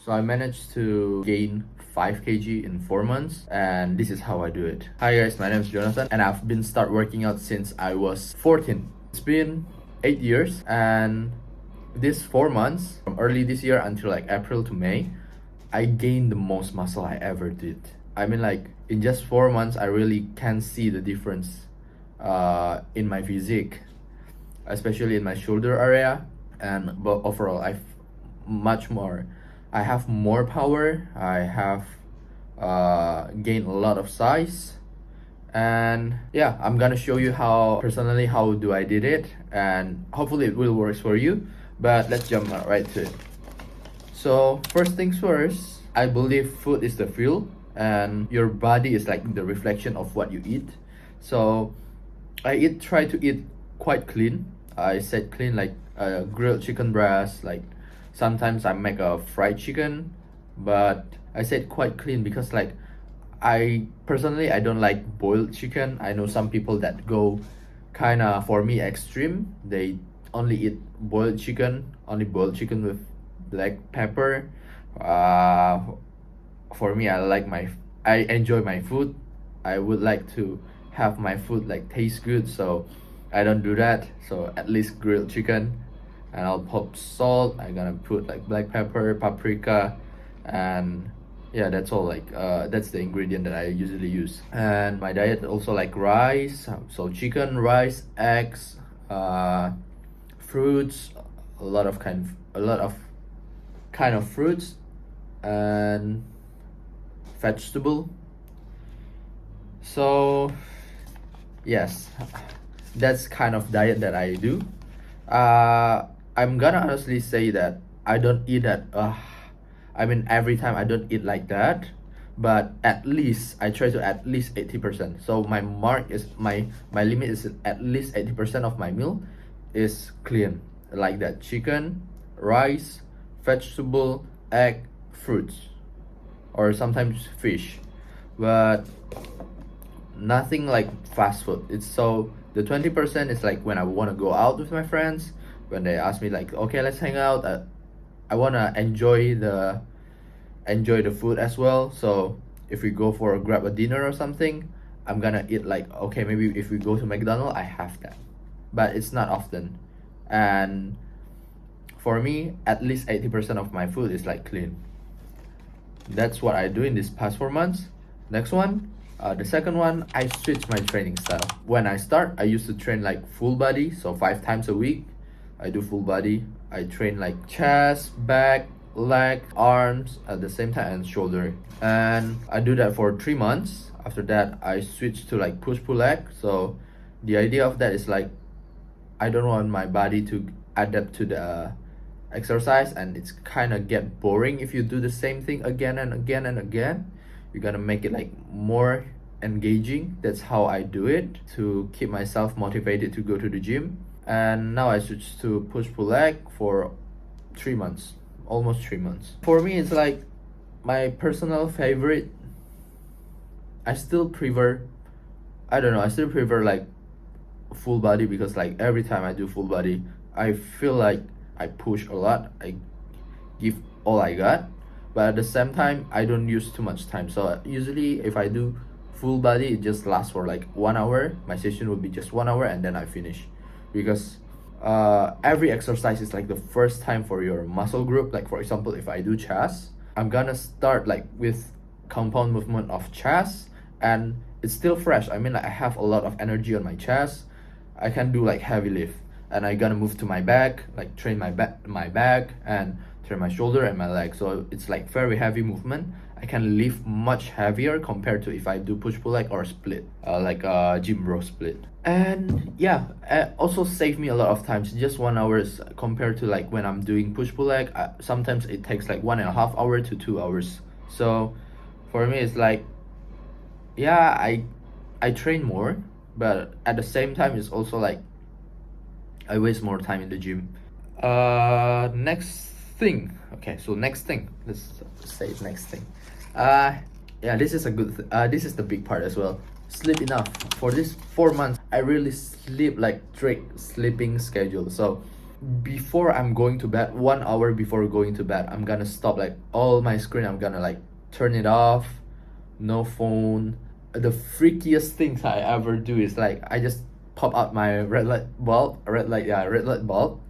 So I managed to gain 5 kg in 4 months, and this is how I do it. Hi guys, my name is Jonathan and I've been start working out since I was 14. It's been 8 years, and this 4 months from early this year until like April to May, I gained the most muscle I ever did. I mean, like in just 4 months I really can see the difference in my physique, especially in my shoulder area, and but overall I have more power. I have gained a lot of size, and yeah, I'm gonna show you how do I did it, and hopefully it will work for you. But let's jump right to it. So first things first, I believe food is the fuel and your body is like the reflection of what you eat. So I try to eat quite clean. I said clean, like grilled chicken breast, like sometimes I make a fried chicken, but I said quite clean because like I personally I don't like boiled chicken. I know some people that go kind of, for me, extreme. They only eat only boiled chicken with black pepper. For me, I enjoy my food. I would like to have my food like taste good, so I don't do that. So at least grilled chicken, and I'll put salt. I'm gonna put like black pepper, paprika, and yeah, that's all. Like that's the ingredient that I usually use. And my diet also like rice, so chicken, rice, eggs, fruits, a lot of kind of fruits, and vegetable. So yes, that's kind of diet that I do. I'm gonna honestly say that I don't eat that. I mean, every time I don't eat like that, but at least I try to at least 80%. So my mark is my limit is at least 80% of my meal is clean, like that: chicken, rice, vegetable, egg, fruits, or sometimes fish, but nothing like fast food. It's so the 20% is like when I want to go out with my friends, when they ask me like, okay, let's hang out. I want to enjoy the food as well. So if we go for grab a dinner or something, I'm gonna eat like, okay, maybe if we go to McDonald's, I have that, but it's not often. And for me, at least 80% of my food is like clean. That's what I do in this past 4 months. Next one, the second one, I switched my training style. When I start, I used to train like full body, so 5 times a week. I do full body. I train like chest, back, leg, arms at the same time, and shoulder. And I do that for 3 months. After that, I switched to like push pull leg. So the idea of that is like I don't want my body to adapt to the exercise, and it's kind of get boring if you do the same thing again and again and again. You're gonna make it like more engaging. That's how I do it to keep myself motivated to go to the gym. And now I switched to push pull leg for 3 months, almost 3 months. For me, it's like my personal favorite. I still prefer, I don't know, I still prefer like full body, because like every time I do full body, I feel like I push a lot. I give all I got, but at the same time I don't use too much time. So usually if I do full body, it just lasts for like 1 hour. My session will be just 1 hour, and then I finish, because every exercise is like the first time for your muscle group. Like for example, if I do chest, I'm gonna start like with compound movement of chest, and it's still fresh. I mean, like I have a lot of energy on my chest. I can do like heavy lift, and I gonna move to my back, like train my back, and train my shoulder and my leg. So it's like very heavy movement. I can lift much heavier compared to if I do push pull leg or split, like a gym row split. And yeah, also save me a lot of times. Just 1 hour compared to like when I'm doing push pull leg, sometimes it takes like 1.5 hours to 2 hours. So for me, it's like, yeah, I train more, but at the same time, it's also like I waste more time in the gym. Next thing. Okay, so next thing. Let's say next thing. Yeah, this is a good. This is the big part as well. Sleep enough. For this 4 months, I really sleep like strict sleeping schedule. So before I'm going to bed, 1 hour before going to bed, I'm gonna stop like all my screen. I'm gonna like turn it off, no phone. The freakiest things I ever do is like I just pop out my red light bulb,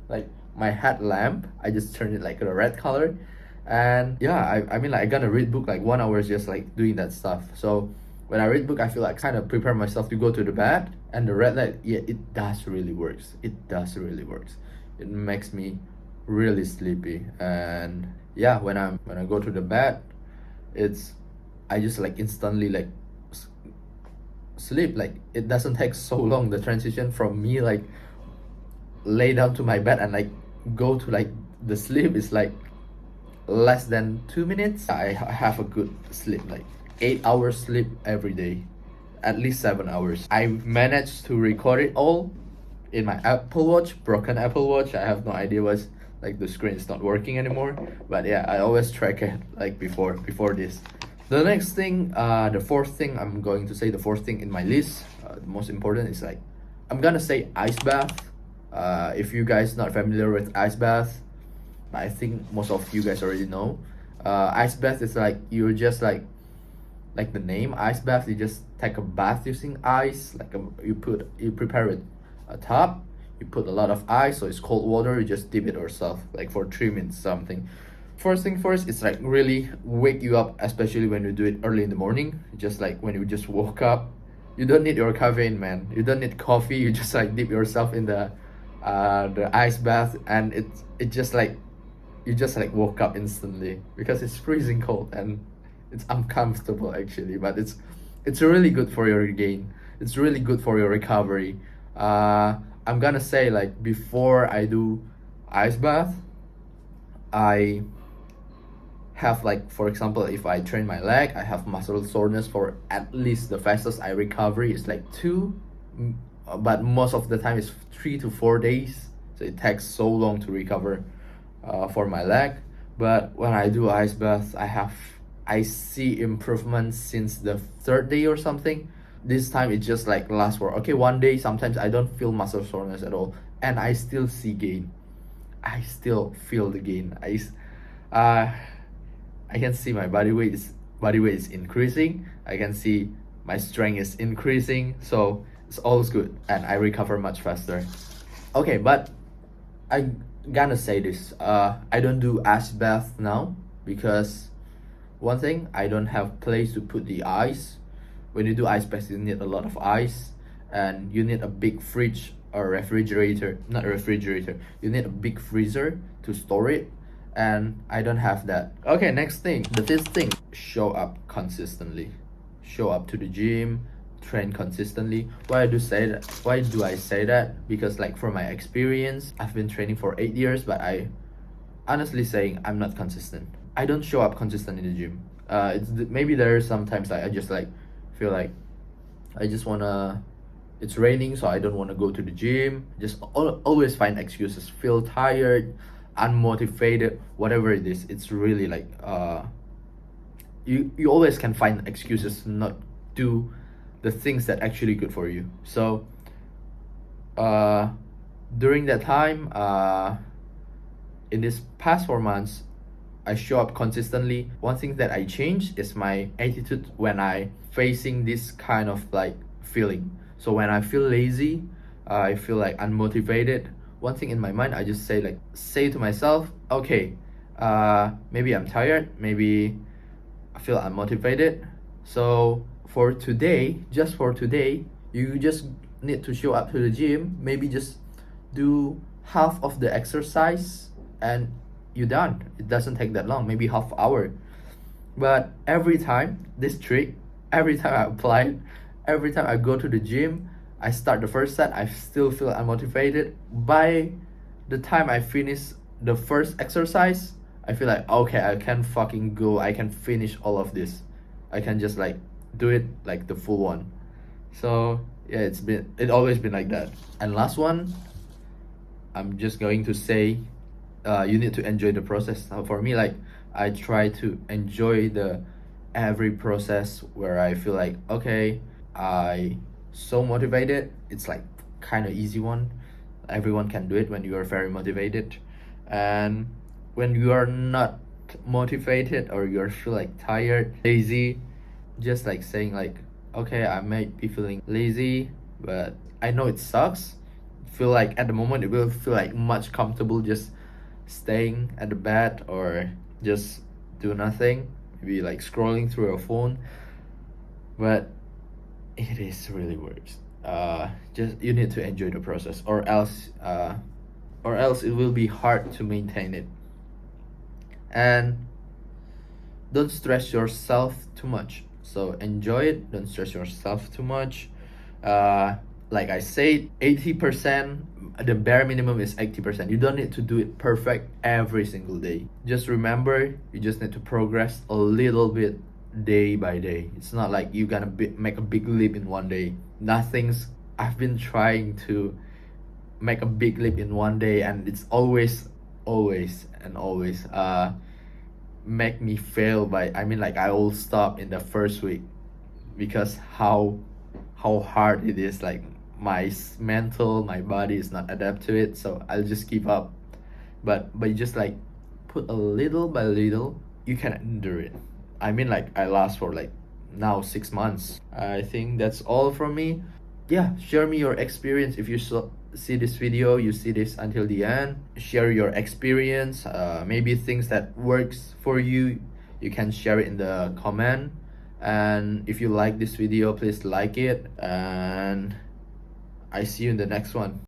like my headlamp. I just turn it like a red color, and yeah, I mean like I gonna read book like 1 hour is just like doing that stuff. So when I read book, I feel like kind of prepare myself to go to the bed, and the red light, yeah, it does really works. It does really works. It makes me really sleepy, and yeah, when I go to the bed, it's I just like instantly like s- sleep. Like it doesn't take so long, the transition from me like lay down to my bed and like go to like the sleep is like less than 2 minutes. I have a good sleep, like 8 hours sleep every day, at least 7 hours. I managed to record it all in my Apple Watch, broken Apple Watch. I have no idea what's like the screen is not working anymore. But yeah, I always track it like before this. The next thing, the fourth thing I'm going to say, the fourth thing in my list, the most important is like I'm gonna say ice bath. If you guys not familiar with ice bath, I think most of you guys already know. Ice bath is like you're just like the name ice bath. You just take a bath using ice. Like you prepare it a tub. You put a lot of ice, so it's cold water. You just dip it yourself, like for 3 minutes something. First thing first, it's like really wake you up, especially when you do it early in the morning. Just like when you just woke up, you don't need your caffeine, man. You don't need coffee. You just like dip yourself in the ice bath, and it just like you just like woke up instantly because it's freezing cold and it's uncomfortable actually, but it's really good for your gain. It's really good for your recovery. I'm gonna say like before I do ice bath, I have like for example if I train my leg, I have muscle soreness for at least the fastest I recovery is like but most of the time it's 3 to 4 days. So it takes so long to recover for my leg. But when I do ice bath, I see improvements since the third day or something. This time it just like lasts for okay 1 day. Sometimes I don't feel muscle soreness at all, and I still see gain. I still feel the gain. Uh, I can see my body weight is increasing. I can see my strength is increasing. So it's always good, and I recover much faster. Okay, but I gonna say this. I don't do ice bath now because one thing, I don't have place to put the ice. When you do ice bath, you need a lot of ice, and you need a big fridge or refrigerator. Not a refrigerator. You need a big freezer to store it, and I don't have that. Okay, next thing. The fifth thing, show up consistently. Show up to the gym, train consistently. Why do I say that? Because like from my experience, I've been training for 8 years, but I honestly saying I'm not consistent. I don't show up consistent in the gym. Maybe there are sometimes I just like feel like I just wanna. It's raining, so I don't want to go to the gym. Just always find excuses. Feel tired, unmotivated, whatever it is. It's really like you always can find excuses to not do the things that actually good for you. So uh, during that time, in this past 4 months, I show up consistently. One thing that I changed is my attitude when I facing this kind of like feeling. So when I feel lazy, I feel like unmotivated. One thing in my mind, I just say to myself, okay, maybe I'm tired, maybe I feel unmotivated. So for today, just for today, you just need to show up to the gym. Maybe just do half of the exercise and you're done. It doesn't take that long, maybe half hour. But every time this trick, every time I apply it, every time I go to the gym, I start the first set, I still feel unmotivated. By the time I finish the first exercise, I feel like okay, I can fucking go, I can finish all of this. I can just like do it like the full one. So yeah, it always been like that. And last one, I'm just going to say you need to enjoy the process. For me, like I try to enjoy the every process where I feel like okay, I so motivated. It's like kind of easy one. Everyone can do it when you are very motivated. And when you are not motivated, or you feel like tired, lazy, just like saying like, okay, I might be feeling lazy, but I know it sucks. Feel like at the moment it will feel like much comfortable just staying at the bed, or just do nothing, maybe like scrolling through your phone. But it is really worse. Just you need to enjoy the process, or else it will be hard to maintain it. And don't stress yourself too much. So enjoy it. Don't stress yourself too much. Like I said, 80%, the bare minimum is 80%. You don't need to do it perfect every single day. Just remember, you just need to progress a little bit day by day. It's not like you're gonna make a big leap in one day. Nothing's. I've been trying to make a big leap in one day, and it's always make me fail by, I mean, like I will stop in the first week, because how hard it is. Like my body is not adapt to it, so I'll just give up. But you just like put a little by little, you can endure it. I mean, like I last for like now 6 months. I think that's all from me. Yeah, share me your experience. If you see this video, you see this until the end, share your experience. Maybe things that works for you, you can share it in the comment. And if you like this video, please like it, and I see you in the next one.